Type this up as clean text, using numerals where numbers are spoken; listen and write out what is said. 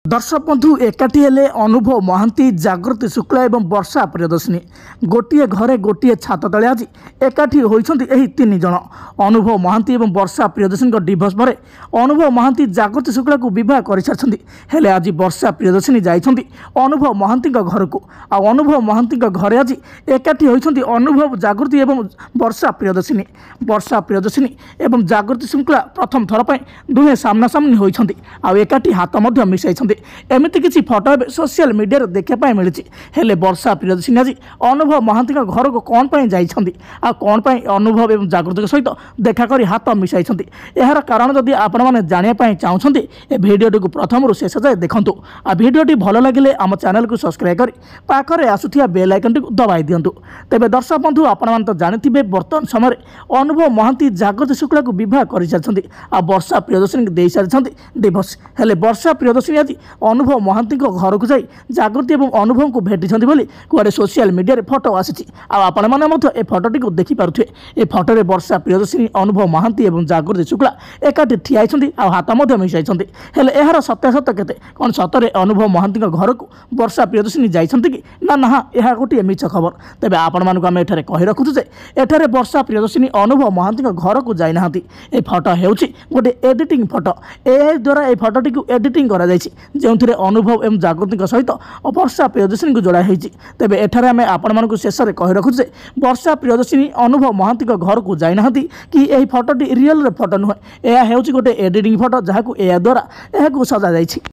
दर्शक बंधु एकाठी हेले अनुभव महांती, जागृति शुक्ला और वर्षा प्रियदर्शिनी गोटे घरे गोटे छात तले आज एकाठी होइछन्ति एही तीन जण। अनुभव महांती और वर्षा प्रियदर्शिनी डिभोर्स पर अनुभव महांती जागृति शुक्ला को विवाह कर सारी हेले आज वर्षा प्रियदर्शिनी जाइछन्ति अनुभव महांती घर को। अनुभव महांती घरे आज एकाठी होइछन्ति अनुभव, जागृति और वर्षा प्रियदर्शिनी। वर्षा प्रियदर्शिनी और जागृति शुक्ला प्रथम थर पर दुहे सामना सामनी होइछन्ति आ एकाठी हाथ मध्य मिसाइछन्ति। एमती किसी फोटो सोशल मीडिया देखा मिली हेले वर्षा प्रियदर्शिनी आज अनुभव महांती घर को कौन पर जाइछन्ति आ कौन पर अनुभव और जागृति सहित देखा कर हाथ मिसाई। यार कारण जदि आपण मैंने जानापी चाहते ए भिडियोटी को प्रथम शेष जाए देखूँ। आ भिडियोटी भल लगे आम चैनल को सब्सक्राइब कर पाखरे आसुथिया बेल आइकन टी दबाई दिंतु। तेबे दर्शक बंधु आपण मैंने तो जानते बर्तमान समय अनुभव महांती जागृति शुक्ला को विवाह कर सारी आ वर्षा प्रियदर्शिनी दे सारी डिभोर्स। हेले वर्षा प्रियदर्शिनी आज अनुभव महांती घर को जाई जागृति और अनुभव को भेटी कड़े सोशल मीडिया फोटो आसी। आपण मैंने फोटोटी को देखिपे ए फोटो वर्षा प्रियदर्शिनी अनुभव महांती और जागृति शुक्ला एकाठी ठिया हाथ मिसाई। हेले यार सत्यासत्य केते कौन सतरे अनुभव महांती घर को वर्षा प्रियदर्शिनी जाइछन्ति कि ना यह गोटे मिछ खबर। तेबे आपण मानक आम एठारे कहि रखुछु जे एठारे वर्षा प्रियदर्शिनी अनुभव महांती घर को जाई नाहांती। ए फोटो हेउछि गोटे एडिटिंग फोटो। एआई द्वारा ए फोटोटी को एडिटिंग करा जायछि जो अनुभव एवं जागृति सहित वर्षा प्रियदर्शिनी को जोड़ा होती। तेज एठारे आम आपण शेष में कही रखुचे वर्षा प्रियदर्शिनी अनुभव महांती घर को जाई नाहांती कि यही फोटोटी रियल फोटो नुहे। यह गोटे एडिटिंग फोटो जहाँ को द्वारा यह सजा जाइछि।